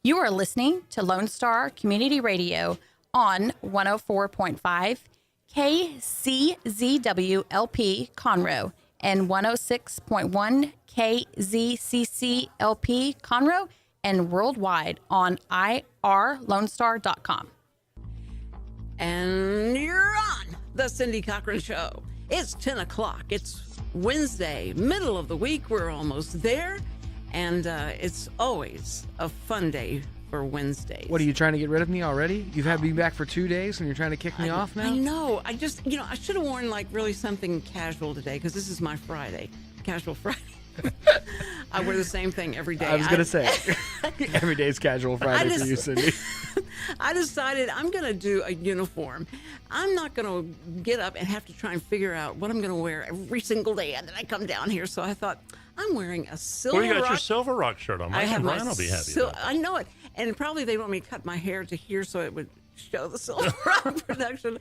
You are listening to Lone Star Community Radio on 104.5 KCZWLP Conroe and 106.1 KZCCLP Conroe and worldwide on irlonestar.com. And you're on the Cindy Cochran Show. It's 10 o'clock. It's Wednesday, middle of the week. We're almost there. And it's always a fun day for Wednesdays. What, are you trying to get rid of me already? You've had me back for 2 days and you're trying to kick me off now? I know. I just, I should have worn like really something casual today because this is my Friday. Casual Friday. I wear the same thing every day. I was going to say, every day's casual Friday for you, Cindy. I decided I'm going to do a uniform. I'm not going to get up and have to try and figure out what I'm going to wear every single day that I come down here. So I thought, I'm wearing a Silver Well, you got Rock. your Silver Rock shirt on. Mike and Brian will be happy about that. I know it. And probably they want me to cut my hair to here so it would show the Silver Rock production.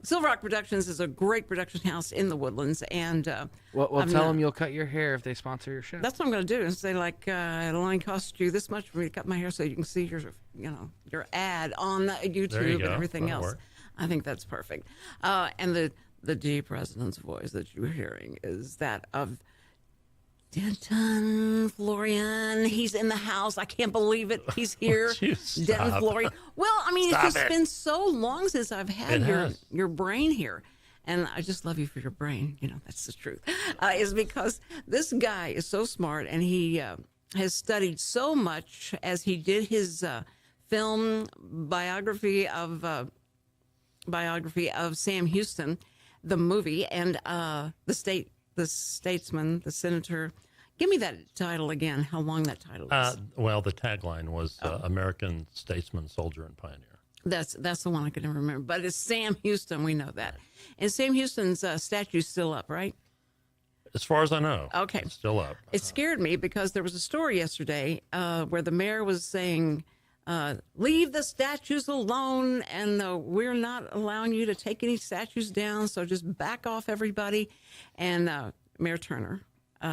Silver Rock Productions is a great production house in the Woodlands. And Well, tell them you'll cut your hair if they sponsor your show. that's what I'm going to do. Is say like, it'll only cost you this much for me to cut my hair so you can see your ad on YouTube and everything That'll else. work. I think that's perfect. And the D president's voice that you're hearing is that of Denton, Florian. He's in the house. I can't believe it. He's here. Denton, Florian. Well, I mean, it's just been so long since I've had your brain here. And I just love you for your brain. That's the truth. Is because this guy is so smart and he has studied so much as he did his film biography of Sam Houston, the movie, and the statesman, the senator. Give me that title again, how long that title is. Well, the tagline was American Statesman, Soldier, and Pioneer. That's the one I can never remember. But it's Sam Houston, we know that. And Sam Houston's statue's still up, right? As far as I know. Okay. It's still up. It scared me because there was a story yesterday where the mayor was saying, leave the statues alone, and we're not allowing you to take any statues down, so just back off, everybody. And Mayor Turner,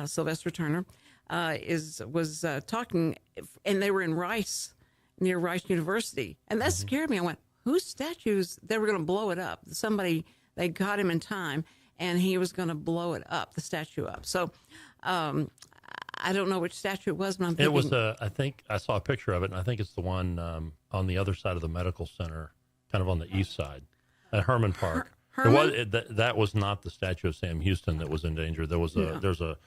Sylvester Turner, was talking, and they were in Rice, near Rice University, and that scared me. I went, whose statues? They were going to blow it up. They caught him in time, and he was going to blow it up, the statue up. So I don't know which statue it was, but I'm thinking. It was, I think, I saw a picture of it, and I think it's the one on the other side of the medical center, kind of on the east side, at Herman Park. That was not the statue of Sam Houston that was in danger. There's a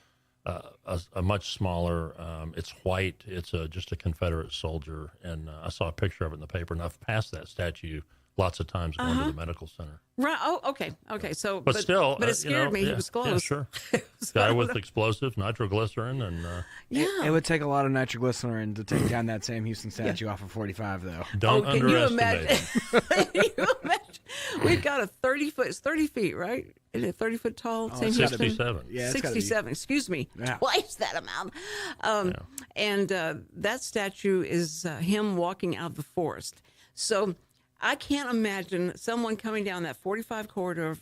much smaller. It's white. It's just a Confederate soldier, and I saw a picture of it in the paper. And I've passed that statue lots of times going to the medical center. Right. Oh, okay. So, but still, but it scared me. He was close. Yeah, sure. Guy with explosives, nitroglycerin, and It would take a lot of nitroglycerin to take down that Sam Houston statue off of 45, though. Don't underestimate imagine? Can you imagine? We've got a 30 foot. It's 30 feet, right? Is it 30 foot tall? Sam 67. Yeah, 67. Excuse me. Yeah. Twice that amount. And that statue is him walking out of the forest. So I can't imagine someone coming down that 45 corridor,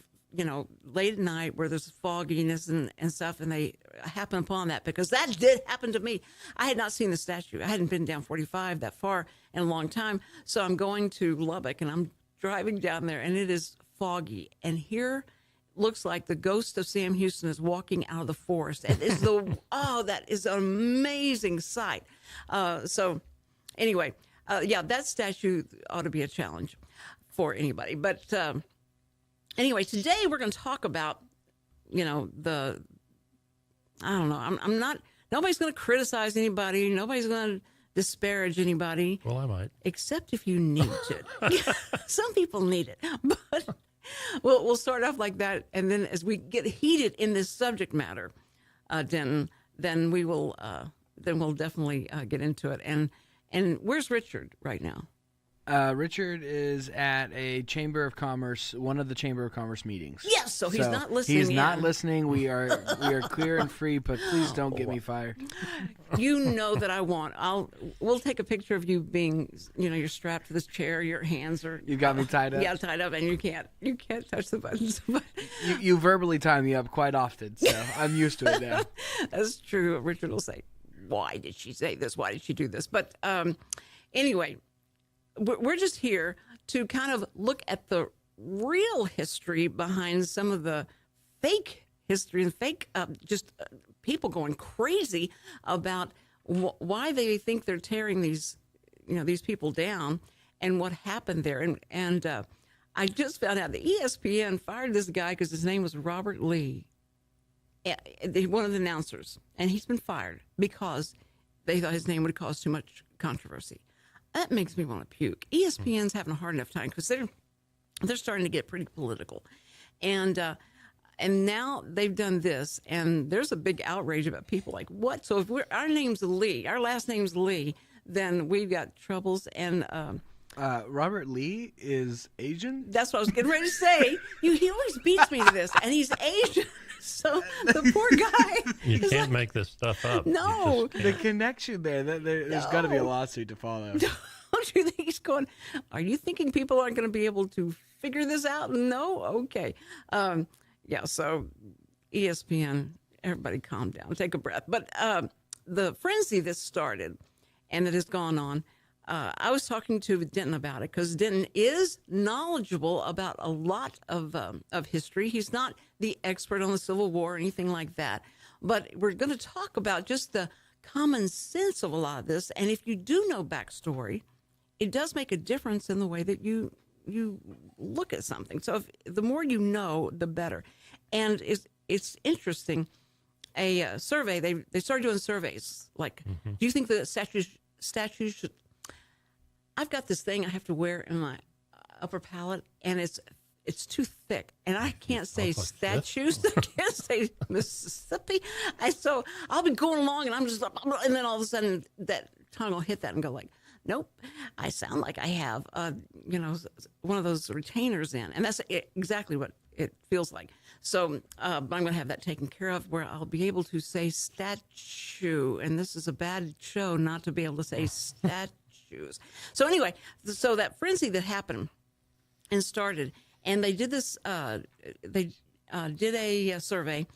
late at night where there's fogginess and stuff, and they happen upon that, because that did happen to me. I had not seen the statue. I hadn't been down 45 that far in a long time. So I'm going to Lubbock, and I'm driving down there, and it is foggy. And here looks like the ghost of Sam Houston is walking out of the forest. It is that is an amazing sight. So anyway, that statue ought to be a challenge for anybody. But anyway, today we're going to talk about, I don't know. I'm not. Nobody's going to criticize anybody. Nobody's going to disparage anybody. Well, I might. Except if you need it. Some people need it. But we'll start off like that, and then as we get heated in this subject matter, Denton, then we'll definitely get into it. And where's Richard right now? Richard is at a Chamber of Commerce, one of the Chamber of Commerce meetings. Yes, so he's not listening. He's not listening. We are clear and free, but please don't get me fired. You know that I want. We'll take a picture of you being, you're strapped to this chair. Your hands are. You got me tied up. Yeah, tied up, and you can't touch the buttons. You verbally tie me up quite often, so I'm used to it now. That's true. Richard will say, why did she say this? Why did she do this? But anyway, we're just here to kind of look at the real history behind some of the fake history and fake people going crazy about why they think they're tearing these people down and what happened there. And I just found out the ESPN fired this guy because his name was Robert Lee, one of the announcers, and he's been fired because they thought his name would cause too much controversy. That makes me want to puke. ESPN's having a hard enough time because they're starting to get pretty political, and now they've done this, and there's a big outrage about people like, what? So if our name's Lee, our last name's Lee, then we've got troubles. And Robert Lee is Asian? That's what I was getting ready to say. He always beats me to this, and he's Asian. So the poor guy. You can't make this stuff up. No. The connection there's got to be a lawsuit to follow. Don't you think he's going, are you thinking people aren't going to be able to figure this out? No? Okay. Yeah, so ESPN, everybody calm down, take a breath. But the frenzy that started and that has gone on, I was talking to Denton about it because Denton is knowledgeable about a lot of history. He's not the expert on the Civil War or anything like that. But we're going to talk about just the common sense of a lot of this. And if you do know backstory, it does make a difference in the way that you look at something. So the more you know, the better. And it's interesting. A survey, they started doing surveys. Like, do you think the statues should... I've got this thing I have to wear in my upper palate, and it's too thick, and I can't say statues. I can't say Mississippi. So I'll be going along, and I'm just, and then all of a sudden that tongue will hit that and go like, nope, I sound like I have, one of those retainers in, and that's exactly what it feels like. So I'm going to have that taken care of where I'll be able to say statue, and this is a bad show not to be able to say statues. So anyway, so that frenzy that happened and started, and they did this, did a survey,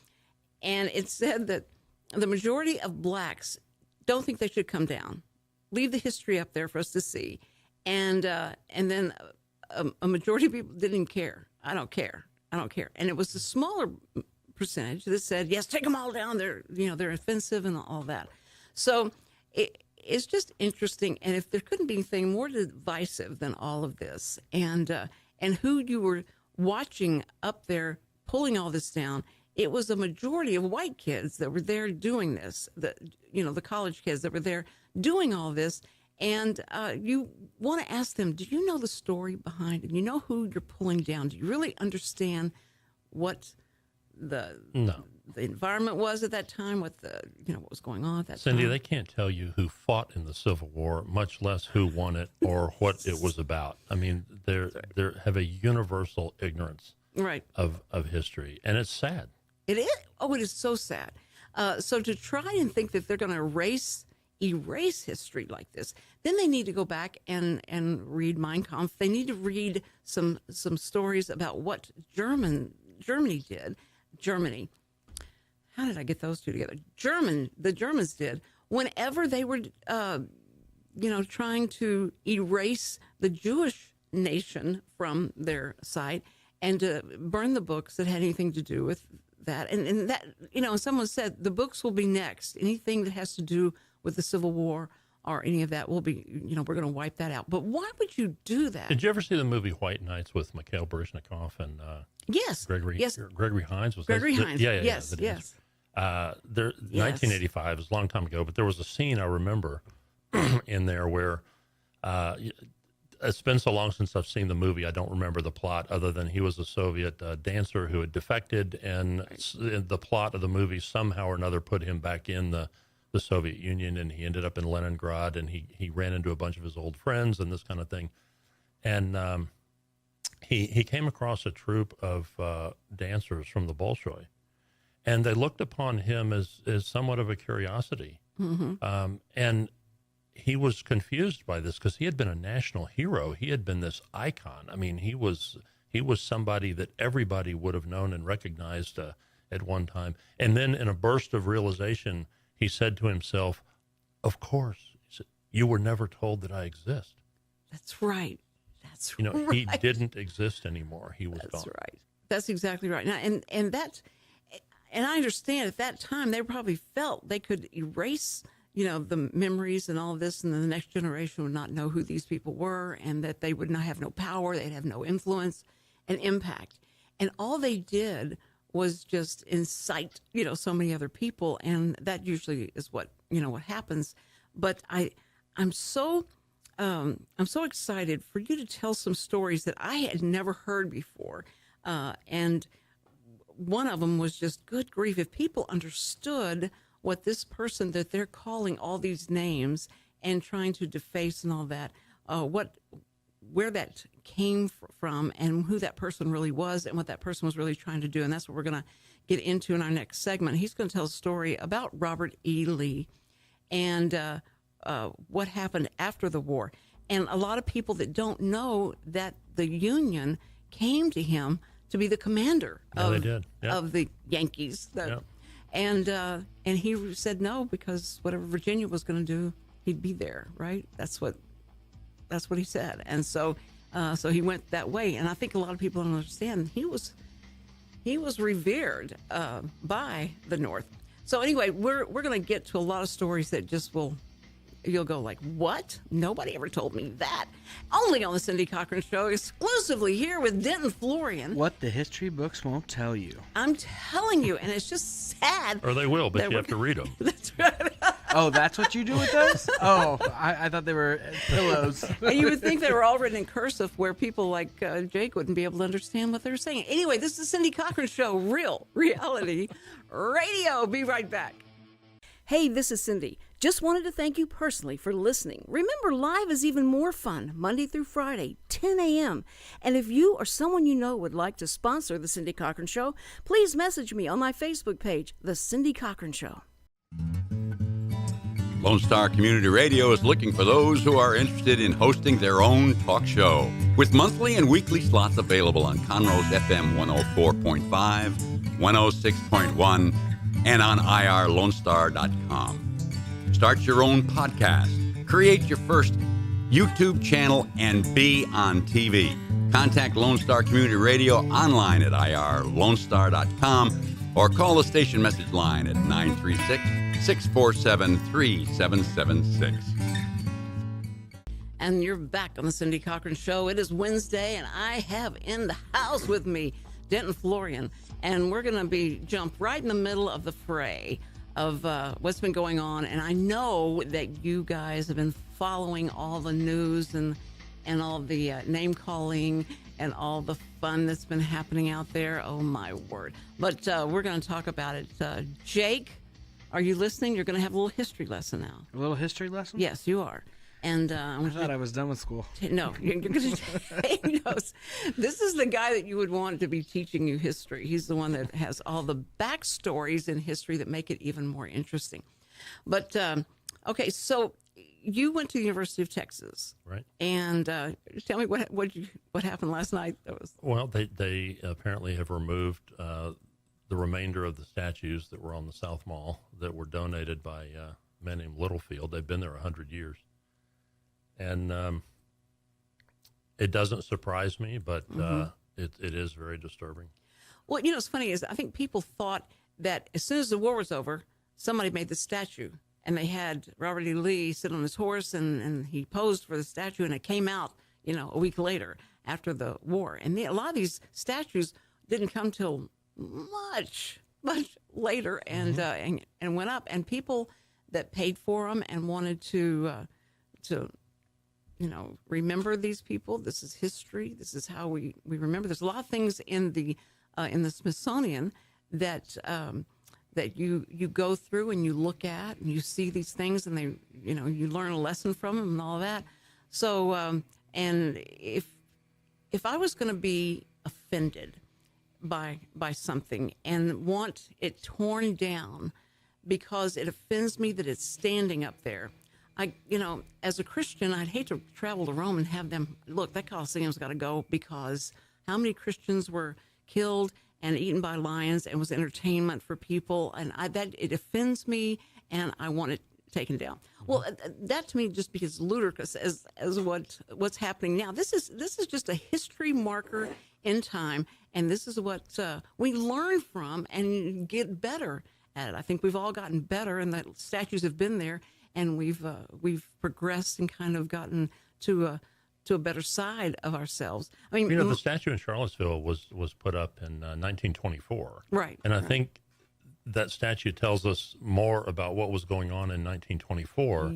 and it said that the majority of blacks don't think they should come down. Leave the history up there for us to see. And then a majority of people didn't care. I don't care. And it was the smaller percentage that said, yes, take them all down. They're offensive and all that. So it's just interesting. And if there couldn't be anything more divisive than all of this, and who you were watching up there pulling all this down, it was a majority of white kids that were there doing this. The college kids that were there doing all this. And you want to ask them, do you know the story behind it? You know who you're pulling down? Do you really understand what the environment was at that time, what was going on at that Cindy, time? they can't tell you who fought in the Civil War, much less who won it or what it was about. I mean, they have a universal ignorance of history, and it's sad. It is. Oh, it is so sad. So to try and think that they're going to erase history like this, then they need to go back and read Mein Kampf. They need to read some stories about what Germany did. Germany. How did I get those two together? The Germans did whenever they were, trying to erase the Jewish nation from their site and to burn the books that had anything to do with that. And that, someone said the books will be next. Anything that has to do with the Civil War or any of that will be, we're going to wipe that out. But why would you do that? Did you ever see the movie White Nights with Mikhail Baryshnikov and yes, Gregory Hines? Gregory Hines. Yeah. Yes. 1985 is a long time ago, but there was a scene I remember in there where it's been so long since I've seen the movie, I don't remember the plot other than he was a Soviet dancer who had defected, and the plot of the movie somehow or another put him back in the Soviet Union, and he ended up in Leningrad, and he ran into a bunch of his old friends and this kind of thing. And he came across a troupe of dancers from the Bolshoi, and they looked upon him as somewhat of a curiosity. Mm-hmm. And he was confused by this because he had been a national hero. He had been this icon. I mean, he was somebody that everybody would have known and recognized at one time. And then in a burst of realization, he said to himself, Of course. He said, you were never told that I exist. That's right. That's You know, right. he didn't exist anymore. He was That's gone. right. That's exactly right. Now, and I understand at that time they probably felt they could erase, the memories and all of this, and then the next generation would not know who these people were, and that they would not have no power, they'd have no influence and impact. And all they did was just incite, so many other people, and that usually is what happens. But I'm so excited for you to tell some stories that I had never heard before, and one of them was just, good grief, if people understood what this person that they're calling all these names and trying to deface and all that, where that came from and who that person really was and what that person was really trying to do. And that's what we're going to get into in our next segment. He's going to tell a story about Robert E. Lee and what happened after the war. And a lot of people that don't know that the Union came to him to be the commander of the Yankees. And he said no, because whatever Virginia was going to do, he'd be there, right? That's what he said. And so he went that way. And I think a lot of people don't understand he was revered by the North. So anyway, we're going to get to a lot of stories that just you'll go like, what? Nobody ever told me that. Only on the Cindy Cochran Show, exclusively here with Denton Florian. What the history books won't tell you. I'm telling you, and it's just sad. Or they will, but you have to read them. That's right. Oh, that's what you do with those? Oh, I thought they were pillows. And you would think they were all written in cursive, where people like Jake wouldn't be able to understand what they were saying. Anyway, this is the Cindy Cochran Show, real reality radio. Be right back. Hey, this is Cindy. Just wanted to thank you personally for listening. Remember, live is even more fun, Monday through Friday, 10 a.m. And if you or someone you know would like to sponsor The Cindy Cochran Show, please message me on my Facebook page, The Cindy Cochran Show. Lone Star Community Radio is looking for those who are interested in hosting their own talk show, with monthly and weekly slots available on Conroe's FM 104.5, 106.1, and on irlonestar.com. Start your own podcast, create your first YouTube channel, and be on TV. Contact Lone Star Community Radio online at irlonestar.com or call the station message line at 936-647-3776. And you're back on the Cindy Cochran Show. It is Wednesday, and I have in the house with me Denton Florian, and we're going to jump right in the middle of the fray of what's been going on. And I know that you guys have been following all the news and all the name calling and all the fun that's been happening out there. Oh, my word. But we're going to talk about it. Jake, are you listening? You're going to have a little history lesson now. A little history lesson? Yes, you are. And I thought I was done with school. No, you're going to take notes. This is the guy that you would want to be teaching you history. He's the one that has all the backstories in history that make it even more interesting. But, okay, so you went to the University of Texas. Right. And tell me what happened last night. Well, they apparently have removed the remainder of the statues that were on the South Mall that were donated by a man named Littlefield. They've been there 100 years. And it doesn't surprise me, but it is very disturbing. Well, what's funny is I think people thought that as soon as the war was over, somebody made the statue, and they had Robert E. Lee sit on his horse, and he posed for the statue, and it came out, a week later after the war. And a lot of these statues didn't come till much later, and went up, and people that paid for them and wanted to remember these people. This is history. This is how we remember. There's a lot of things in the Smithsonian that you go through and you look at and you see these things, and they you learn a lesson from them and all that. So and if I was going to be offended by something and want it torn down because it offends me that it's standing up there, as a Christian, I'd hate to travel to Rome and have them, look, that Colosseum's got to go, because how many Christians were killed and eaten by lions and was entertainment for people, and that it offends me, and I want it taken down. Well, that to me just becomes ludicrous as what's happening now. This is just a history marker in time, and this is what we learn from and get better at it. I think we've all gotten better, and the statues have been there, and we've progressed and kind of gotten to a better side of ourselves. I mean, the statue in Charlottesville was put up in 1924, right? And I think that statue tells us more about what was going on in 1924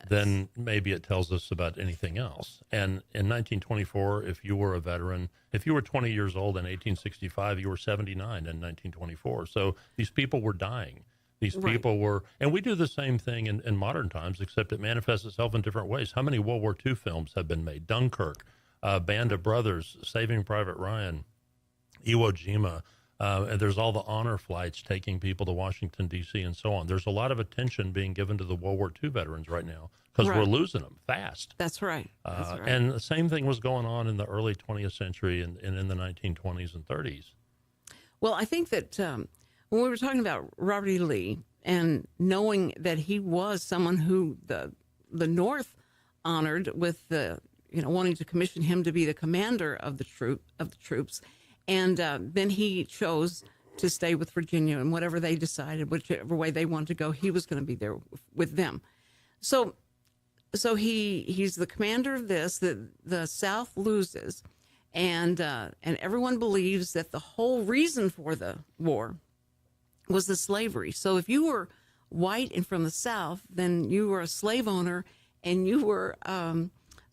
than maybe it tells us about anything else. And in 1924, if you were a veteran, if you were 20 years old in 1865, you were 79 in 1924. So these people were dying. These people were, and we do the same thing in modern times, except it manifests itself in different ways. How many World War II films have been made? Dunkirk, Band of Brothers, Saving Private Ryan, Iwo Jima. And there's all the honor flights taking people to Washington, D.C., and so on. There's a lot of attention being given to the World War II veterans right now because we're losing them fast. That's right. And the same thing was going on in the early 20th century and in the 1920s and 30s. Well, I think that when we were talking about Robert E. Lee and knowing that he was someone who the North honored with wanting to commission him to be the commander of the troops. And then he chose to stay with Virginia, and whatever they decided, whichever way they wanted to go, he was going to be there with them. So he's the commander of this. The South loses, and everyone believes that the whole reason for the war was the slavery. So if you were white and from the South, then you were a slave owner, and you were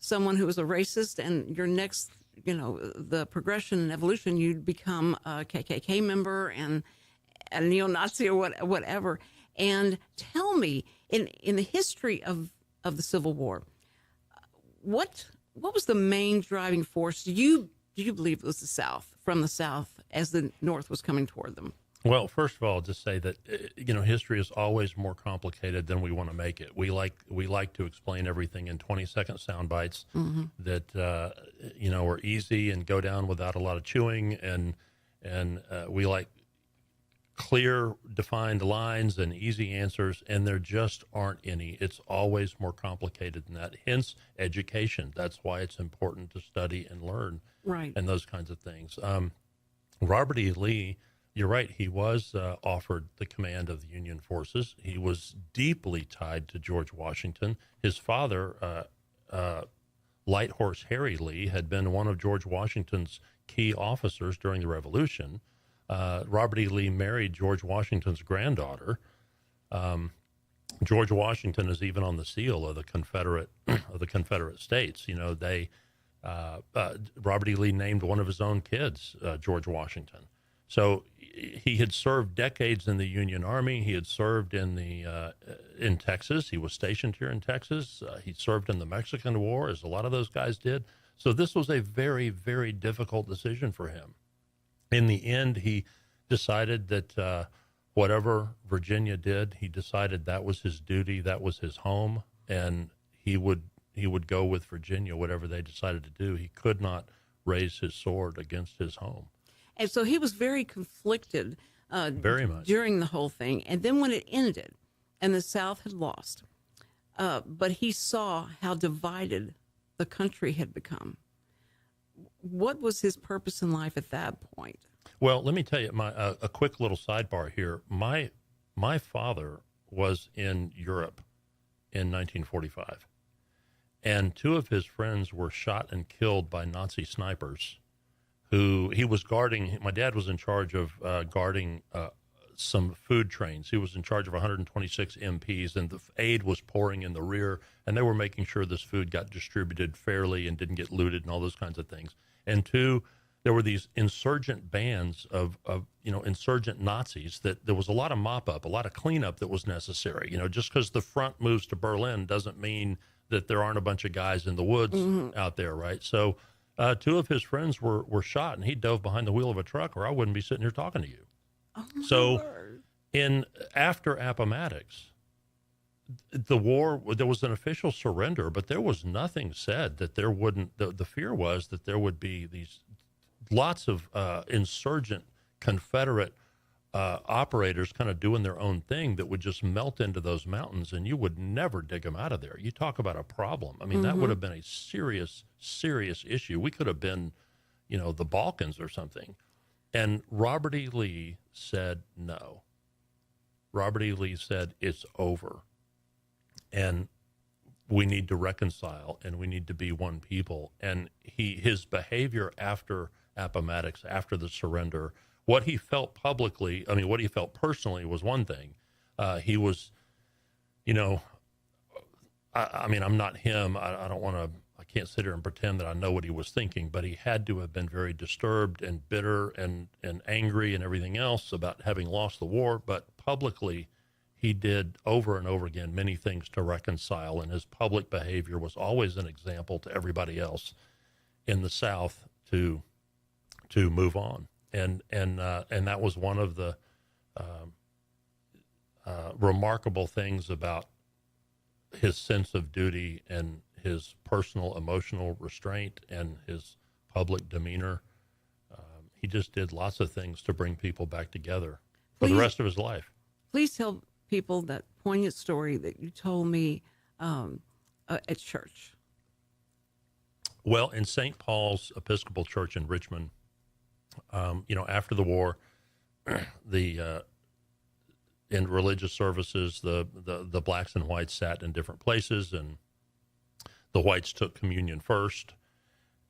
someone who was a racist, and your next, the progression and evolution, you'd become a KKK member and a neo-Nazi or whatever. And tell me, in the history of the Civil War, what was the main driving force? Do you believe it was the South, from the South, as the North was coming toward them? Well, first of all, I'll just say that history is always more complicated than we want to make it. We like to explain everything in 20-second sound bites that are easy and go down without a lot of chewing, and we like clear, defined lines and easy answers, and there just aren't any. It's always more complicated than that. Hence, education. That's why it's important to study and learn, and those kinds of things. Robert E. Lee. You're right. He was offered the command of the Union forces. He was deeply tied to George Washington. His father, Light Horse Harry Lee, had been one of George Washington's key officers during the Revolution. Robert E. Lee married George Washington's granddaughter. George Washington is even on the seal of the Confederate States. Robert E. Lee named one of his own kids George Washington. So he had served decades in the Union Army. He had served in Texas. He was stationed here in Texas. He served in the Mexican War, as a lot of those guys did. So this was a very, very difficult decision for him. In the end, he decided that whatever Virginia did, he decided that was his duty, that was his home, and he would go with Virginia, whatever they decided to do. He could not raise his sword against his home. And so he was very conflicted very much during the whole thing. And then when it ended and the South had lost, but he saw how divided the country had become. What was his purpose in life at that point? Well, let me tell you a quick little sidebar here. My father was in Europe in 1945, and two of his friends were shot and killed by Nazi snipers who he was guarding. My dad was in charge of guarding some food trains. He was in charge of 126 MPs, and the aid was pouring in the rear, and they were making sure this food got distributed fairly and didn't get looted and all those kinds of things. And two, there were these insurgent bands of insurgent Nazis that there was a lot of mop up, a lot of cleanup that was necessary. Just because the front moves to Berlin doesn't mean that there aren't a bunch of guys in the woods out there, right? So two of his friends were shot, and he dove behind the wheel of a truck, or I wouldn't be sitting here talking to you. Oh, my so Lord. After Appomattox, the war, there was an official surrender, but there was nothing said that there wouldn't, the fear was that there would be these lots of insurgent Confederate operators kind of doing their own thing that would just melt into those mountains, and you would never dig them out of there. You talk about a problem. I mean, that would have been a serious, serious issue. We could have been, the Balkans or something. And Robert E. Lee said no. Robert E. Lee said it's over. And we need to reconcile, and we need to be one people. And his behavior after Appomattox, after the surrender, what he felt publicly, what he felt personally was one thing. He was, I'm not him. I can't sit here and pretend that I know what he was thinking, but he had to have been very disturbed and bitter and angry and everything else about having lost the war. But publicly, he did over and over again many things to reconcile, and his public behavior was always an example to everybody else in the South to move on. And that was one of the remarkable things about his sense of duty and his personal emotional restraint and his public demeanor. He just did lots of things to bring people back together for the rest of his life. Please tell people that poignant story that you told me at church. Well, in St. Paul's Episcopal Church in Richmond, after the war, in religious services, the blacks and whites sat in different places, and the whites took communion first.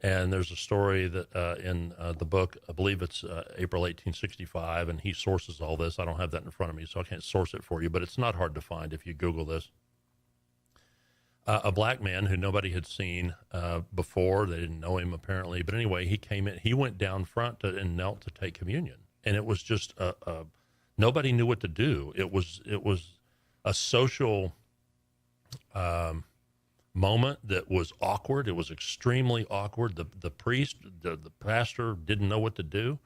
And there's a story that in the book, I believe it's April 1865, and he sources all this. I don't have that in front of me, so I can't source it for you, but it's not hard to find if you Google this. A black man who nobody had seen before. They didn't know him apparently, but anyway, he came in. He went down front and knelt to take communion, and it was just nobody knew what to do. It was a social moment that was awkward. It was extremely awkward. The priest, the pastor didn't know what to do.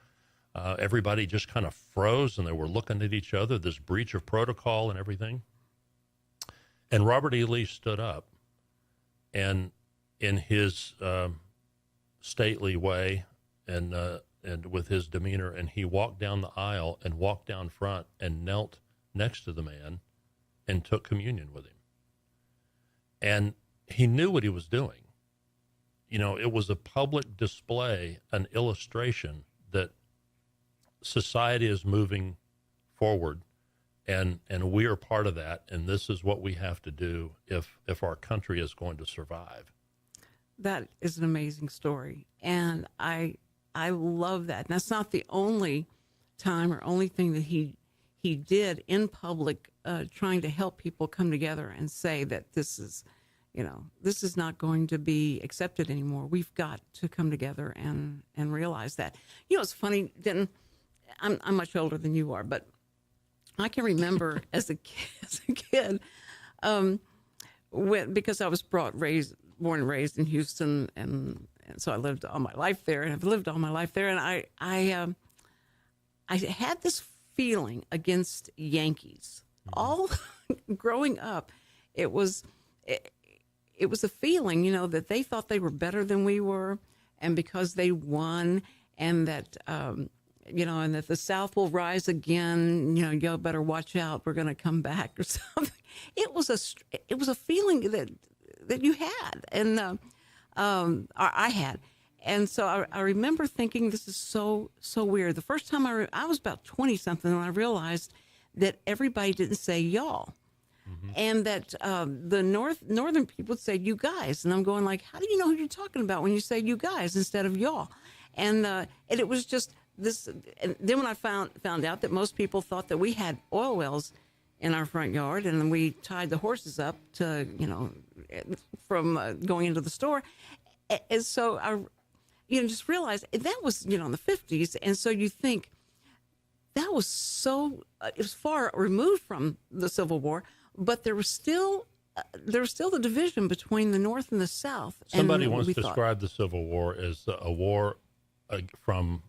Everybody just kind of froze, and they were looking at each other. This breach of protocol and everything. And Robert E. Lee stood up, and in his stately way and with his demeanor, and he walked down the aisle and walked down front and knelt next to the man and took communion with him. And he knew what he was doing. It was a public display, an illustration that society is moving forward. And we are part of that, and this is what we have to do if our country is going to survive. That is an amazing story, and I love that. And that's not the only time or only thing that he did in public, trying to help people come together and say that this is not going to be accepted anymore. We've got to come together and realize that. It's funny, Denton, I'm much older than you are, but I can remember as a kid, because I was born and raised in Houston, and so I lived all my life there, and I've lived all my life there, and I had this feeling against Yankees. All growing up, it was a feeling, that they thought they were better than we were, and because they won, and that. And that the South will rise again, you better watch out. We're going to come back or something. It was a feeling that you had, and I had. And so I remember thinking, this is so weird. The first time I was about 20 something, and I realized that everybody didn't say y'all. Mm-hmm. And that the northern people said you guys. And I'm going like, how do you know who you're talking about when you say you guys instead of y'all? And it was just this. And then when I found out that most people thought that we had oil wells in our front yard, and then we tied the horses up to, from going into the store. And so I, just realized that was, in the 50s. And so you think that was so, it was far removed from the Civil War, but there was still the division between the North and the South. Somebody once described the Civil War as a war from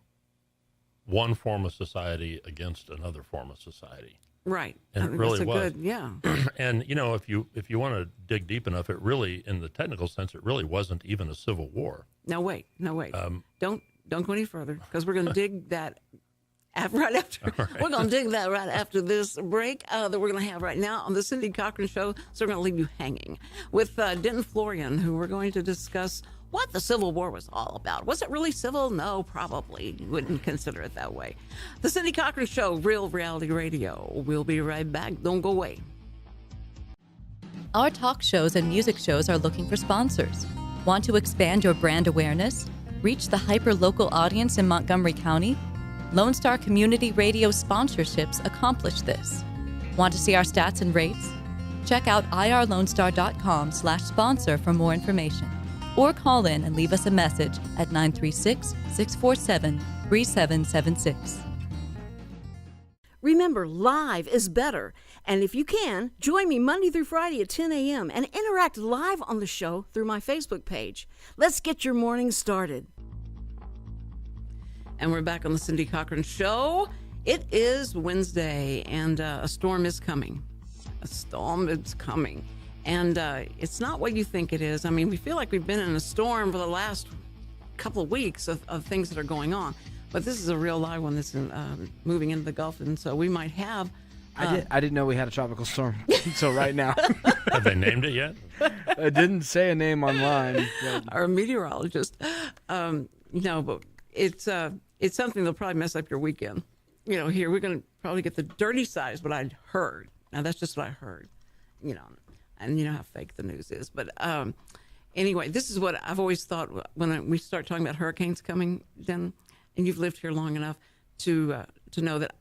one form of society against another form of society. Right. And it really was. Good, yeah. And, if you want to dig deep enough, it really, in the technical sense, it really wasn't even a civil war. No, wait. Don't go any further, because we're going to dig that Right after, we're going to dig that right after this break that we're going to have right now on the Cindy Cochran Show. So we're going to leave you hanging with Denton Florian, who we're going to discuss what the Civil War was all about. Was it really civil? No, probably. You wouldn't consider it that way. The Cindy Cochran Show, Real Reality Radio. We'll be right back. Don't go away. Our talk shows and music shows are looking for sponsors. Want to expand your brand awareness? Reach the hyper-local audience in Montgomery County? Lone Star Community Radio sponsorships accomplish this. Want to see our stats and rates? Check out irlonestar.com/sponsor for more information. Or call in and leave us a message at 936-647-3776. Remember, live is better. And if you can, join me Monday through Friday at 10 a.m. and interact live on the show through my Facebook page. Let's get your morning started. And we're back on the Cindy Cochran Show. It is Wednesday, and a storm is coming. A storm is coming. And it's not what you think it is. I mean, we feel like we've been in a storm for the last couple of weeks of things that are going on. But this is a real live one that's moving into the Gulf, and so we might have... I didn't know we had a tropical storm until right now. Have they named it yet? I didn't say a name online. But... Our meteorologist. No, but it's something that'll probably mess up your weekend. You know, here we're going to probably get the dirty side, what I'd heard. Now, that's just what I heard, you know, and you know how fake the news is. But anyway, this is what I've always thought when we start talking about hurricanes coming, then, and you've lived here long enough to know that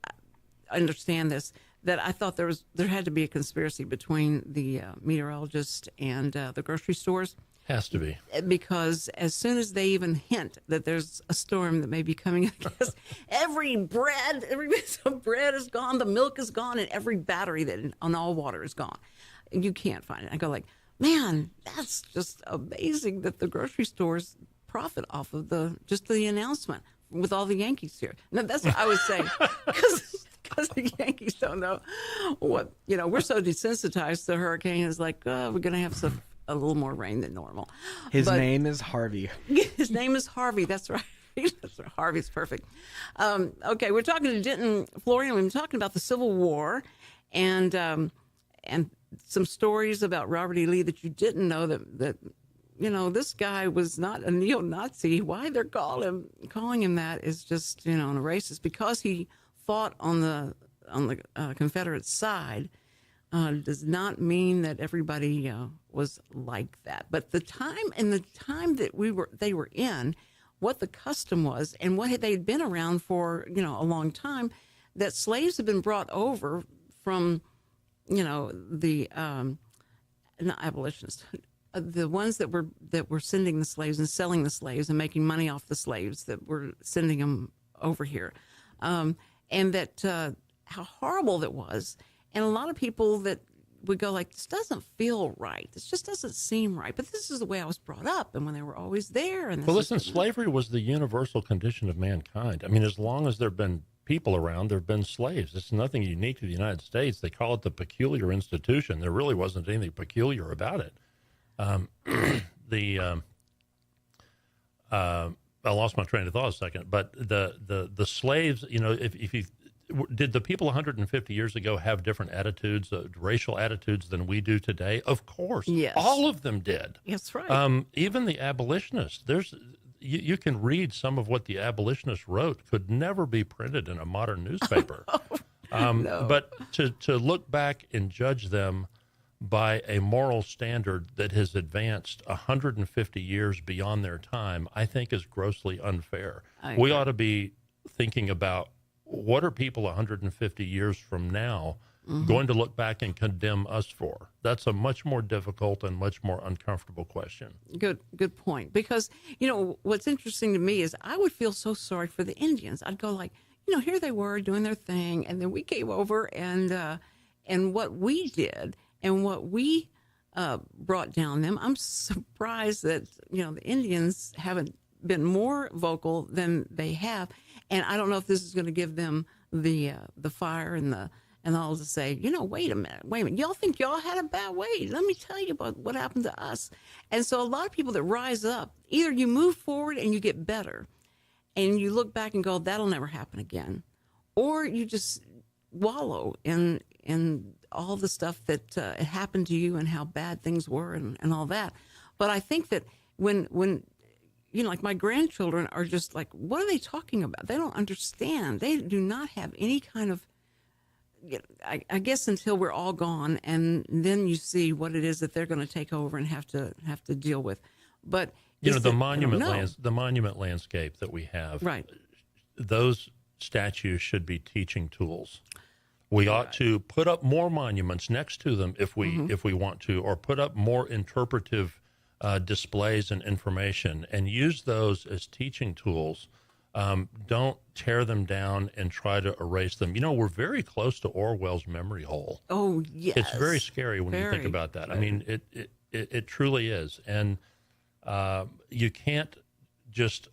I understand this, that I thought there had to be a conspiracy between the meteorologist and the grocery stores. Has to be. Because as soon as they even hint that there's a storm that may be coming, I guess, every piece of bread is gone, the milk is gone, and every battery that on all water is gone. And you can't find it. I go like, man, that's just amazing that the grocery stores profit off of the announcement with all the Yankees here. Now, that's what I would say, because the Yankees don't know what, you know, we're so desensitized to hurricane. It's like, we're going to have a little more rain than normal. His name is Harvey. His name is Harvey. That's right. That's right. Harvey's perfect. Okay, we're talking to Denton Florian. We've been talking about the Civil War and some stories about Robert E. Lee that you didn't know that you know, this guy was not a neo-Nazi. Why they're calling him that is just, you know, a racist, because he fought on the Confederate side. Does not mean that everybody was like that. But the time that they were in, what the custom was, and what they'd been around for, you know, a long time, that slaves had been brought over from, you know, the not abolitionists, the ones that were sending the slaves and selling the slaves and making money off the slaves that were sending them over here, and that how horrible that was. And a lot of people that would go like, this doesn't feel right. This just doesn't seem right. But this is the way I was brought up, and when they were always there. And well, listen, slavery was the universal condition of mankind. I mean, as long as there have been people around, there have been slaves. It's nothing unique to the United States. They call it the peculiar institution. There really wasn't anything peculiar about it. I lost my train of thought a second. But the slaves, you know, if you did the people 150 years ago have different attitudes, racial attitudes than we do today? Of course. Yes. All of them did. That's right. Even the abolitionists, you can read some of what the abolitionists wrote, could never be printed in a modern newspaper. No. But to look back and judge them by a moral standard that has advanced 150 years beyond their time, I think is grossly unfair. We ought to be thinking about, what are people 150 years from now going to look back and condemn us for? That's a much more difficult and much more uncomfortable question. Good point. Because, you know, what's interesting to me is I would feel so sorry for the Indians. I'd go like, you know, here they were doing their thing, and then we came over and what we did and what we brought down them. I'm surprised that, you know, the Indians haven't been more vocal than they have. And I don't know if this is going to give them the fire and all to say, you know, wait a minute. Y'all think y'all had a bad way? Let me tell you about what happened to us. And so a lot of people that rise up, either you move forward and you get better, and you look back and go, that'll never happen again, or you just wallow in all the stuff that happened to you and how bad things were and all that. But I think that when like my grandchildren are just like, what are they talking about? They don't understand. They do not have any kind of, I guess, until we're all gone, and then you see what it is that they're going to take over and have to deal with. But the monument landscape that we have, right? Those statues should be teaching tools. We ought to put up more monuments next to them if we want to, or put up more interpretive displays and information, and use those as teaching tools. Don't tear them down and try to erase them. We're very close to Orwell's memory hole. Oh, yes. It's very scary when you think about that. I mean, it truly is. And you can't just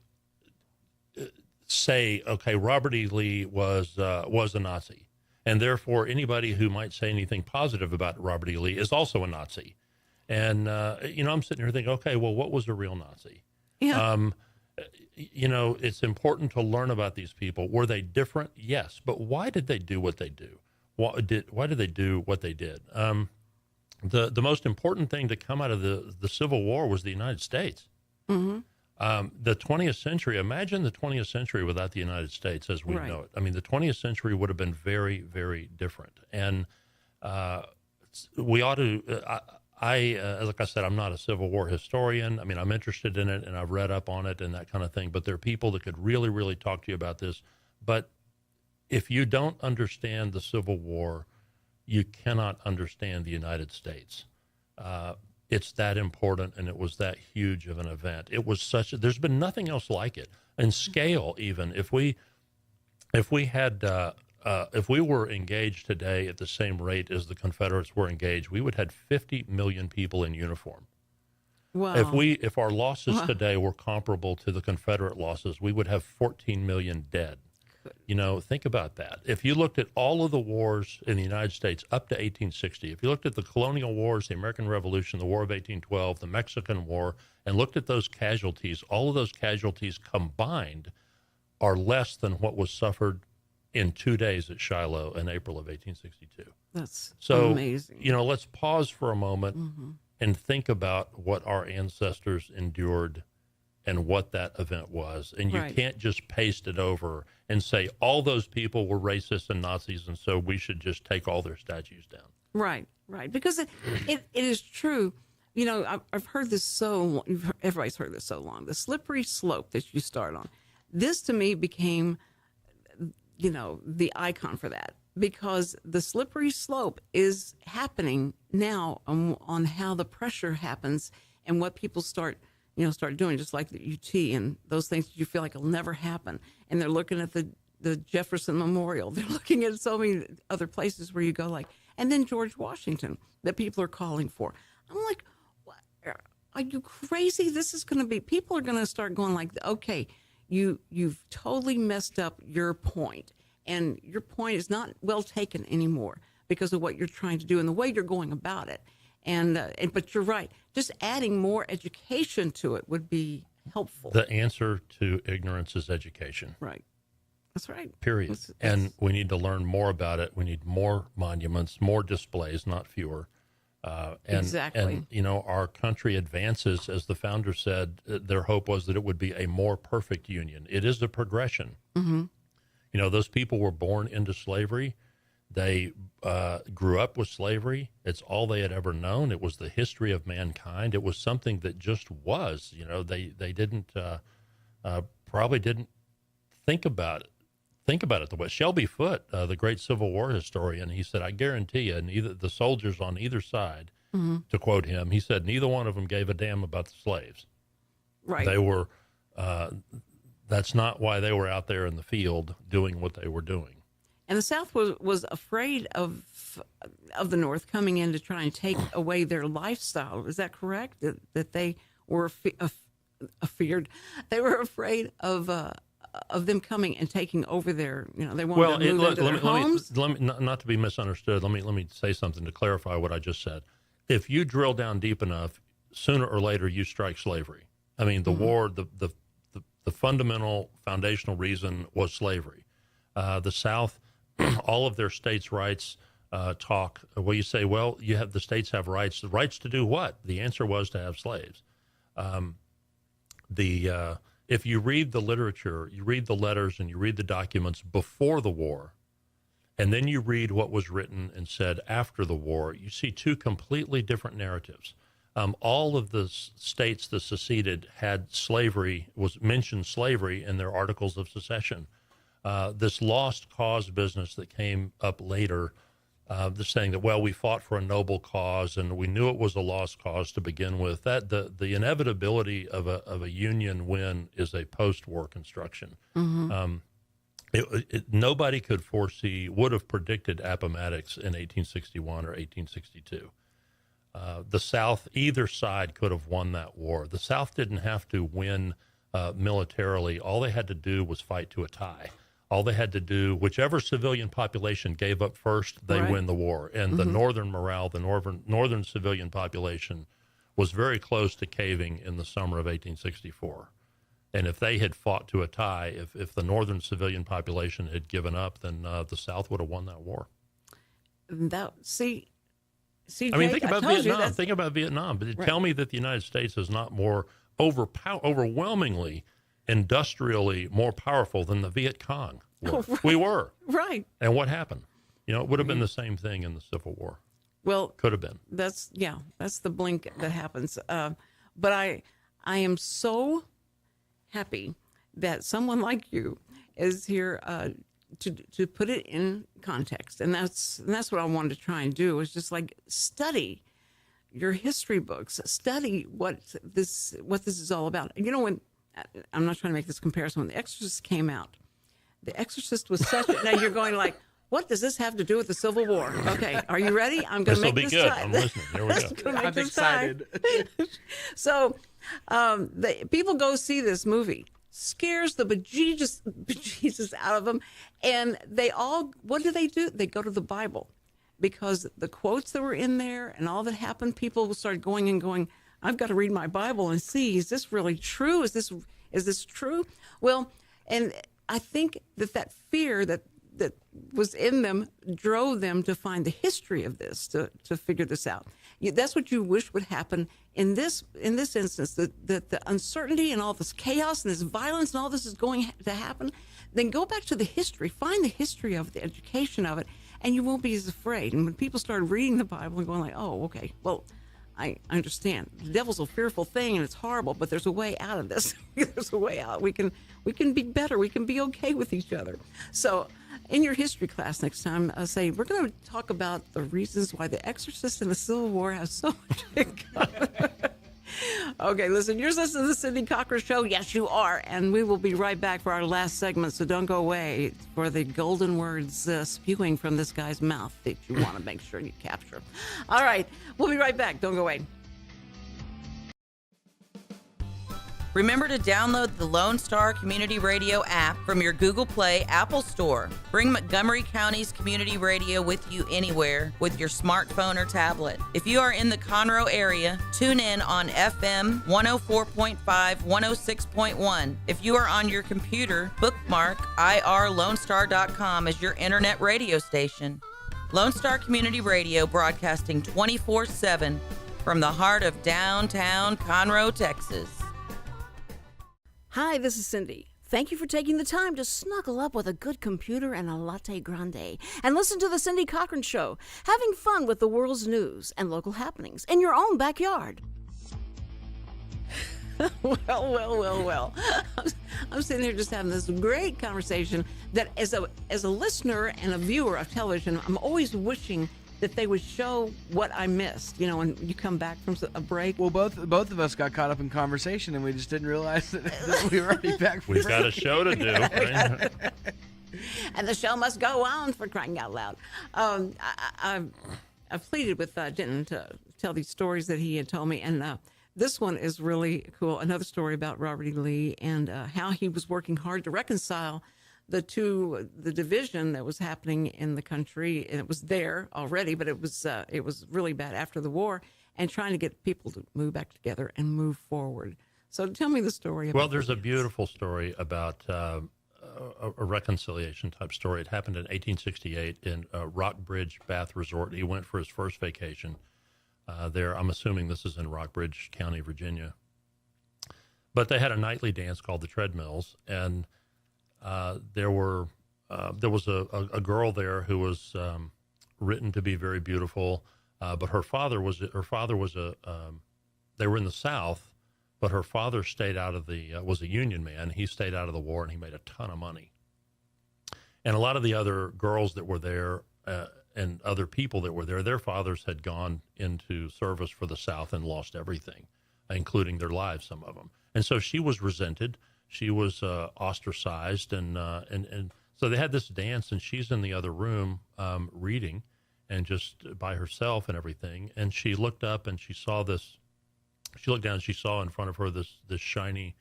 say, okay, Robert E. Lee was a Nazi, and therefore anybody who might say anything positive about Robert E. Lee is also a Nazi. And, I'm sitting here thinking, okay, well, what was a real Nazi? Yeah. It's important to learn about these people. Were they different? Yes. But why did they do what they do? Why did they do what they did? The most important thing to come out of the Civil War was the United States. Mm-hmm. The 20th century, imagine the 20th century without the United States as we know it. I mean, the 20th century would have been very, very different. And we ought to, like I said, I'm not a Civil War historian. I mean, I'm interested in it and I've read up on it and that kind of thing. But there are people that could really, really talk to you about this. But if you don't understand the Civil War, you cannot understand the United States. It's that important, and it was that huge of an event. It was there's been nothing else like it. And scale, even if we were engaged today at the same rate as the Confederates were engaged, we would have 50 million people in uniform. Wow. If our losses today were comparable to the Confederate losses, we would have 14 million dead. Think about that. If you looked at all of the wars in the United States up to 1860, if you looked at the colonial wars, the American Revolution, the War of 1812, the Mexican War, and looked at those casualties, all of those casualties combined are less than what was suffered in 2 days at Shiloh in April of 1862. That's amazing. Let's pause for a moment and think about what our ancestors endured and what that event was. And you can't just paste it over and say all those people were racist and Nazis, and so we should just take all their statues down. Right. Because it is true. I've heard this everybody's heard this so long. The slippery slope that you start on. This to me became, the icon for that, because the slippery slope is happening now on how the pressure happens and what people start doing, just like the UT and those things that you feel like will never happen. And they're looking at the Jefferson Memorial. They're looking at so many other places where you go and then George Washington that people are calling for. I'm like, what? Are you crazy? This is going to be, people are going to start going like, okay, you've totally messed up your point. And your point is not well taken anymore because of what you're trying to do and the way you're going about it. But you're right. Just adding more education to it would be helpful. The answer to ignorance is education. Right. That's right. Period. And we need to learn more about it. We need more monuments, more displays, not fewer. Exactly. And, our country advances, as the founder said, their hope was that it would be a more perfect union. It is a progression. Mm-hmm. Those people were born into slavery. They grew up with slavery. It's all they had ever known. It was the history of mankind. It was something that just was. They didn't probably didn't think about it the way Shelby Foote, the great Civil War historian, he said, I guarantee you, neither the soldiers on either side, to quote him, he said, neither one of them gave a damn about the slaves. Right. They were. That's not why they were out there in the field doing what they were doing. And the South was afraid of the North coming in to try and take away their lifestyle. Is that correct? That they were feared? They were afraid of them coming and taking over their. They wanted to move into their homes. Let me not to be misunderstood. Let me say something to clarify what I just said. If you drill down deep enough, sooner or later you strike slavery. I mean, the war, the fundamental foundational reason was slavery. The South, all of their states' rights talk. Well, you say, well, the states have rights. The rights to do what? The answer was to have slaves. If you read the literature, you read the letters, and you read the documents before the war, and then you read what was written and said after the war, you see two completely different narratives. All of the states that seceded had mentioned slavery in their articles of secession. This lost cause business that came up later, the saying that, well, we fought for a noble cause and we knew it was a lost cause to begin with. That the inevitability of a Union win is a post-war construction. Mm-hmm. Nobody would have predicted Appomattox in 1861 or 1862. The South, either side could have won that war. The South didn't have to win militarily. All they had to do was fight to a tie. All they had to do, whichever civilian population gave up first, they win the war. And the northern morale, the northern civilian population was very close to caving in the summer of 1864. And if they had fought to a tie, if the northern civilian population had given up, then the South would have won that war. CJ, I mean, think about Vietnam. Think about Vietnam. But tell me that the United States is not more overwhelmingly, industrially more powerful than the Viet Cong were. Oh, right. We were. Right. And what happened? It would have been the same thing in the Civil War. Well, could have been. That's the blink that happens. But I am so happy that someone like you is here to put it in context, and that's what I wanted to try and do, is just like study your history books, study what this is all about. When I'm not trying to make this comparison, when The Exorcist came out, The Exorcist was such now you're going like, what does this have to do with the Civil War? Okay, are you ready? I'm going to make this good. time. I'm listening. Here we go. I'm excited. So, people go see this movie, scares the bejesus out of them, and what do? They go to the Bible, because the quotes that were in there and all that happened, people will start going, I've got to read my Bible and see, is this really true? Is this true? Well, and I think that fear that was in them drove them to find the history of this, to figure this out. That's what you wish would happen in this instance, that the uncertainty and all this chaos and this violence and all this is going to happen. Then go back to the history, find the history of the education of it, and you won't be as afraid. And when people start reading the Bible and going like, oh, okay, well, I understand. The devil's a fearful thing and it's horrible, but there's a way out of this. There's a way out. We can be better. We can be okay with each other. So in your history class next time, we're going to talk about the reasons why The Exorcist and the Civil War have so much in common. Okay, listen, you're listening to the Cindy Cochran Show. Yes, you are. And we will be right back for our last segment, so don't go away for the golden words spewing from this guy's mouth that you want to make sure you capture. All right, we'll be right back. Don't go away. Remember to download the Lone Star Community Radio app from your Google Play Apple Store. Bring Montgomery County's community radio with you anywhere with your smartphone or tablet. If you are in the Conroe area, tune in on FM 104.5, 106.1. If you are on your computer, bookmark irlonestar.com as your internet radio station. Lone Star Community Radio, broadcasting 24/7 from the heart of downtown Conroe, Texas. Hi, this is Cindy. Thank you for taking the time to snuggle up with a good computer and a latte grande and listen to the Cindy Cochran Show, having fun with the world's news and local happenings in your own backyard. Well. I'm sitting here just having this great conversation that as a listener and a viewer of television, I'm always wishing that they would show what I missed, when you come back from a break. Well, both of us got caught up in conversation, and we just didn't realize that we were already back from We've break. got a show to do. Right? And the show must go on, for crying out loud. I've pleaded with Denton to tell these stories that he had told me, and this one is really cool. Another story about Robert E. Lee and how he was working hard to reconcile the division that was happening in the country, and it was there already, but it was really bad after the war, and trying to get people to move back together and move forward. So tell me the story about there's a beautiful story about a reconciliation type story. It happened in 1868 in Rockbridge Bath Resort. He went for his first vacation there. I'm assuming this is in Rockbridge County, Virginia. But they had a nightly dance called the Treadmills, and there was a girl there who was written to be very beautiful, but her father was they were in the South. But her father stayed out of was a Union man. He stayed out of the war, and he made a ton of money. And a lot of the other girls that were there and other people that were there, their fathers had gone into service for the South and lost everything, including their lives, some of them. And so she was resented. She was ostracized, and so they had this dance, and she's in the other room reading, and just by herself and everything. And she looked up, and she saw this. She looked down and she saw in front of her this shiny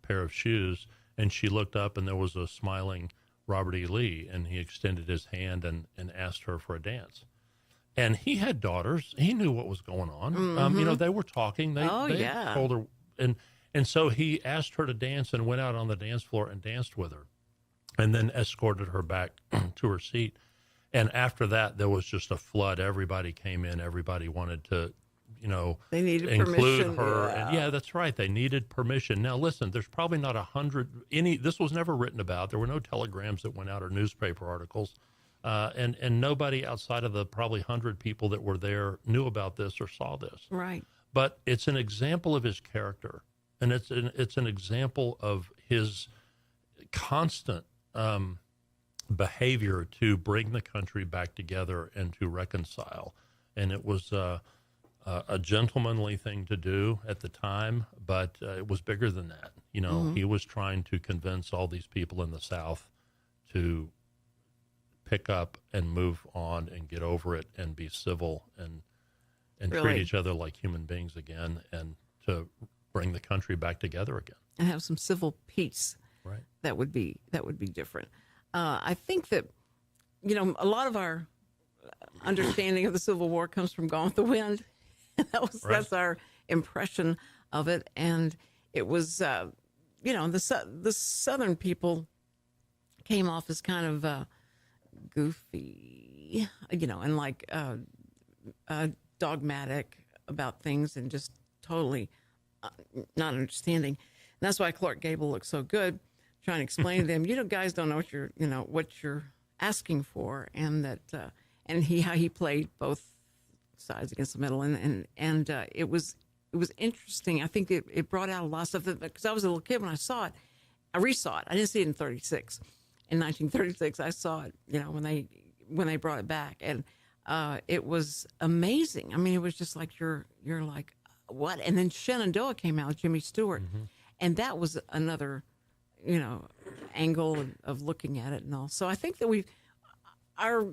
pair of shoes, and she looked up and there was a smiling Robert E. Lee, and he extended his hand and asked her for a dance. And he had daughters. He knew what was going on. Mm-hmm. They were talking. They told her. And so he asked her to dance and went out on the dance floor and danced with her, and then escorted her back to her seat. And after that, there was just a flood. Everybody came in. Everybody wanted to, they needed include permission. her. Yeah. And yeah, that's right. They needed permission. Now, listen, there's probably not 100. This was never written about. There were no telegrams that went out or newspaper articles. And nobody outside of the probably 100 people that were there knew about this or saw this. Right. But it's an example of his character. And it's an example of his constant behavior to bring the country back together and to reconcile. And it was a gentlemanly thing to do at the time, but it was bigger than that. He was trying to convince all these people in the South to pick up and move on and get over it and be civil and Really? treat each other like human beings again, and to bring the country back together again. And have some civil peace. Right. That would be different. I think that, a lot of our understanding of the Civil War comes from Gone with the Wind. That's our impression of it. And it was, the Southern people came off as kind of goofy, and like dogmatic about things and just totally not understanding. And that's why Clark Gable looks so good, trying to explain to them, guys don't know what you're asking for, and that and how he played both sides against the middle, and it was interesting. I think it brought out a lot of stuff because I was a little kid when I saw it. I resaw it. I didn't see it in 1936. In 1936, I saw it. When they brought it back, and it was amazing. I mean, it was just like you're like, what? And then Shenandoah came out with Jimmy Stewart, and that was another angle of looking at it and all. So I think that our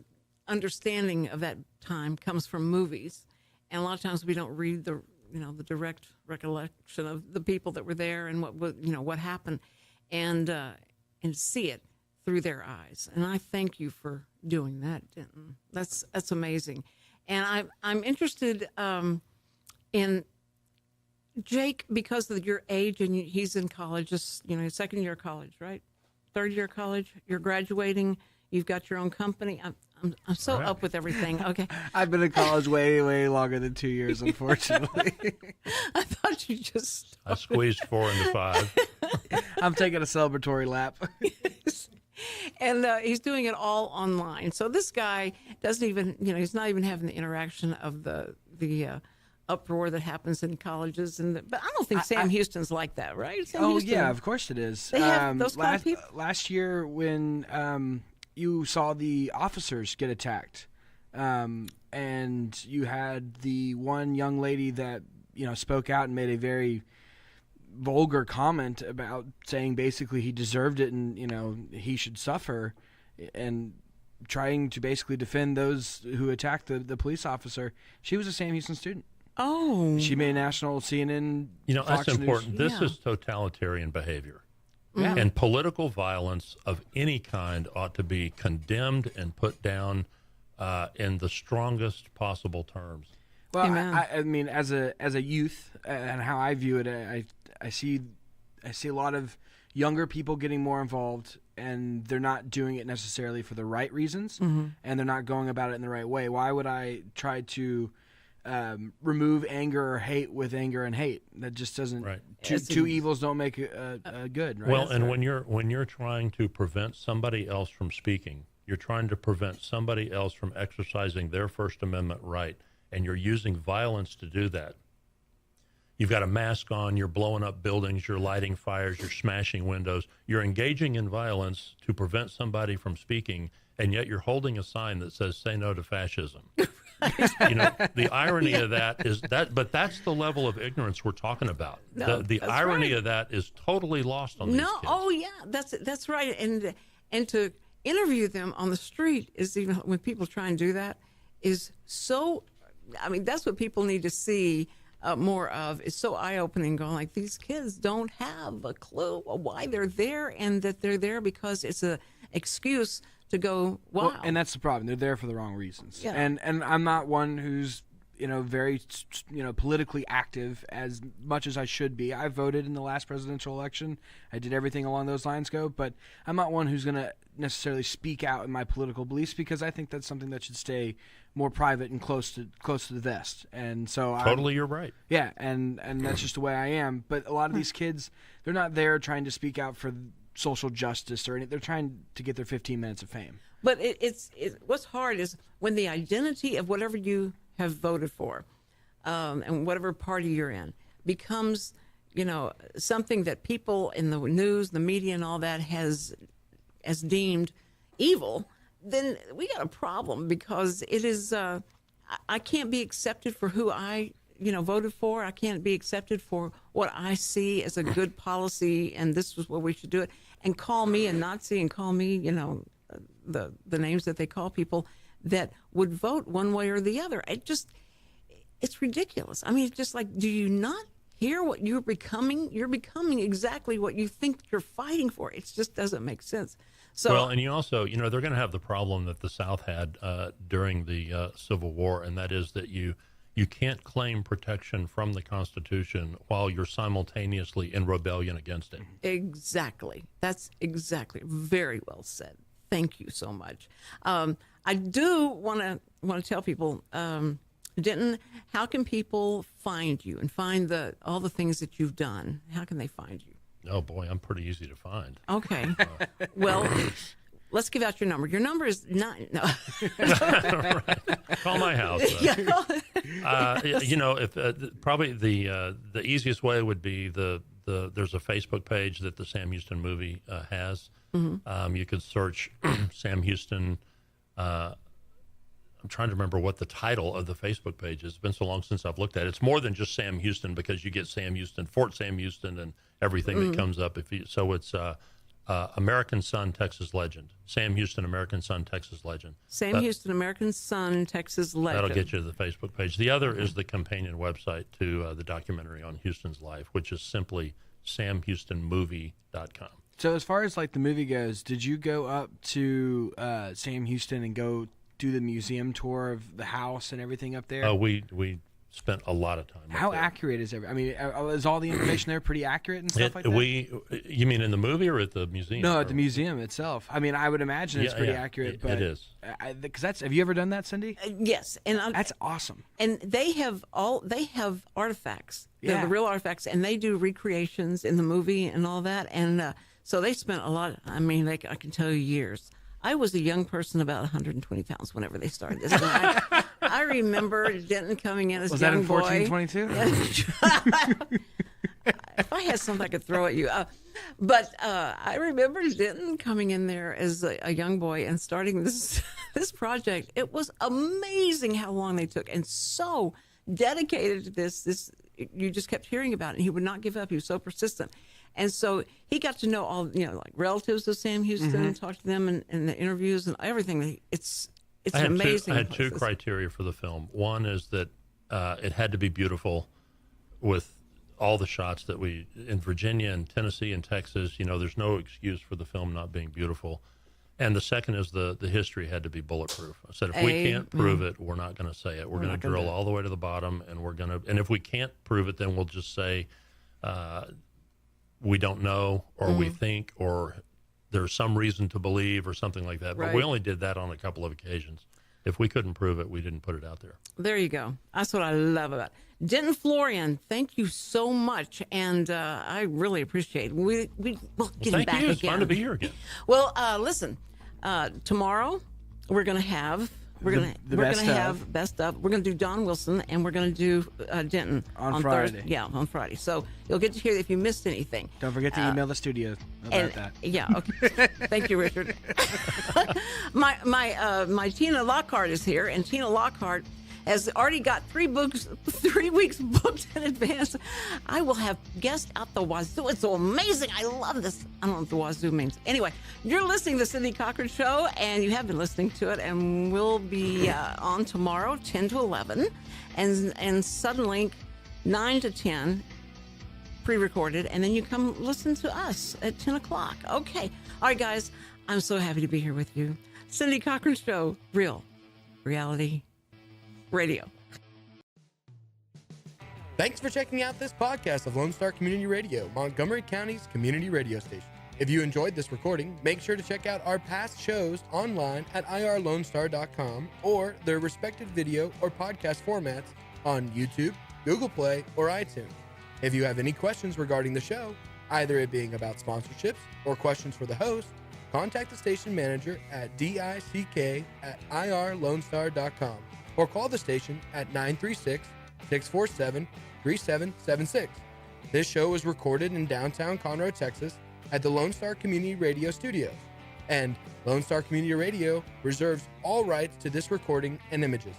understanding of that time comes from movies, and a lot of times we don't read the direct recollection of the people that were there and what happened, and see it through their eyes. And I thank you for doing that, Denton. That's amazing. And I'm interested in Jake, because of your age, and he's in college, just second year of college, right? Third year of college. You're graduating. You've got your own company. I'm so up with everything. Okay. I've been in college way longer than 2 years, unfortunately. I thought you just. I squeezed 4 into 5. I'm taking a celebratory lap. And he's doing it all online. So this guy doesn't even, he's not even having the interaction of the uproar that happens in colleges. But I don't think Sam Houston's like that, right? Sam Houston, yeah, of course it is. They have those kind of people. Last year when you saw the officers get attacked, and you had the one young lady that spoke out and made a very vulgar comment about saying basically he deserved it and he should suffer, and trying to basically defend those who attacked the police officer. She was a Sam Houston student. Oh, she made national CNN. That's Fox important. News. This is totalitarian behavior. Yeah. And political violence of any kind ought to be condemned and put down in the strongest possible terms. Well, I mean, as a youth, and how I view it, I see a lot of younger people getting more involved, and they're not doing it necessarily for the right reasons, and they're not going about it in the right way. Why would I try to remove anger or hate with anger and hate? That just doesn't. Right. Two evils don't make a good. Right? Well, and when you're trying to prevent somebody else from speaking, you're trying to prevent somebody else from exercising their First Amendment right, and you're using violence to do that. You've got a mask on, you're blowing up buildings, you're lighting fires, you're smashing windows. You're engaging in violence to prevent somebody from speaking, and yet you're holding a sign that says, "Say no to fascism." The irony of that is that, but that's the level of ignorance we're talking about. No, the irony of that is totally lost on these kids. Oh yeah, that's right. And to interview them on the street is, even when people try and do that, is so. I mean, that's what people need to see more of. It's so eye-opening, going like, these kids don't have a clue why they're there, and that they're there because it's a excuse to go wild. Well, and that's the problem. They're there for the wrong reasons. Yeah. And I'm not one who's very politically active as much as I should be. I voted in the last presidential election. I did everything along those lines but I'm not one who's going to necessarily speak out in my political beliefs, because I think that's something that should stay more private and close to the vest. And so You're right. Yeah, and that's just the way I am. But a lot of these kids, they're not there trying to speak out for social justice or anything. They're trying to get their 15 minutes of fame. But it's what's hard is when the identity of whatever you have voted for, and whatever party you're in, becomes, something that people in the news, the media, and all that has deemed evil. Then we got a problem, because it is. I can't be accepted for who I voted for. I can't be accepted for what I see as a good policy, and this was what we should do it. And call me a Nazi, and call me, the names that they call people that would vote one way or the other. It's ridiculous. I mean, it's just like, do you not hear what you're becoming? You're becoming exactly what you think you're fighting for. It just doesn't make sense. So, well, and you also, they're going to have the problem that the South had during the Civil War, and that is that you can't claim protection from the Constitution while you're simultaneously in rebellion against it. Exactly. That's exactly very well said. Thank you so much. I do want to tell people, Denton, how can people find you and find all the things that you've done? How can they find you? Oh boy, I'm pretty easy to find. Okay. Well, let's give out your number. Your number is 9. No. Right. Call my house. If probably the easiest way would be there's a Facebook page that the Sam Houston movie has. Mm-hmm. You could search Sam Houston. I'm trying to remember what the title of the Facebook page is. It's been so long since I've looked at it. It's more than just Sam Houston, because you get Sam Houston, Fort Sam Houston, and everything that comes up. So it's American Son, Texas Legend. Sam Houston, American Son, Texas Legend. Houston, American Son, Texas Legend. That'll get you to the Facebook page. The other is the companion website to the documentary on Houston's life, which is simply samhoustonmovie.com. So as far as like the movie goes, did you go up to Sam Houston and go do the museum tour of the house and everything up there? We spent a lot of time. How accurate is everything? I mean, is all the information there pretty accurate and stuff like that? You mean in the movie or at the museum? No, at the museum itself. I mean, I would imagine it's pretty accurate. But it is. Because have you ever done that, Cindy? Yes, and that's awesome. And they have artifacts. They're the real artifacts, and they do recreations in the movie and all that. And so they spent a lot. I mean, I can tell you years. I was a young person, about 120 pounds, whenever they started this. I remember Denton coming in as a young boy. Was that in 1422? If I had something I could throw at you. But I remember Denton coming in there as a young boy and starting this project. It was amazing how long they took, and so dedicated to this. You just kept hearing about it, and he would not give up. He was so persistent. And so he got to know all, like relatives of Sam Houston, talk to them in the interviews and everything. It's amazing. I had two criteria for the film. One is that it had to be beautiful, with all the shots that in Virginia and Tennessee and Texas, there's no excuse for the film not being beautiful. And the second is the history had to be bulletproof. I said, if we can't prove it, we're not going to say it. We're going to drill all the way to the bottom, and if we can't prove it, then we'll just say, we don't know, or we think, or there's some reason to believe or something like that. But we only did that on a couple of occasions. If we couldn't prove it, we didn't put it out there. There you go. That's what I love about it. Denton, Florian, thank you so much, and I really appreciate it. We'll get him back Thank you. again. It's fun to be here again. Well, listen, tomorrow we're going to have best of. We're going to do Don Wilson, and we're going to do Denton on Friday. Thursday. Yeah, on Friday. So you'll get to hear if you missed anything. Don't forget to email the studio about that. Yeah. Okay. Thank you, Richard. my Tina Lockhart is here, and Tina Lockhart has already got 3 weeks booked in advance. I will have guests out the wazoo. It's so amazing. I love this. I don't know what the wazoo means. Anyway, you're listening to the Cindy Cochran Show, and you have been listening to it, and we'll be on tomorrow, 10 to 11, and Suddenlink, 9 to 10, pre-recorded, and then you come listen to us at 10 o'clock. Okay. All right, guys, I'm so happy to be here with you. Cindy Cochran Show, real reality radio. Thanks for checking out this podcast of Lone Star Community Radio, Montgomery County's community radio station. If you enjoyed this recording, make sure to check out our past shows online at irlonestar.com or their respective video or podcast formats on YouTube, Google Play, or iTunes. If you have any questions regarding the show, either it being about sponsorships or questions for the host, contact the station manager at dick@irlonestar.com or call the station at 936-647-3776. This show was recorded in downtown Conroe, Texas at the Lone Star Community Radio Studios, and Lone Star Community Radio reserves all rights to this recording and images.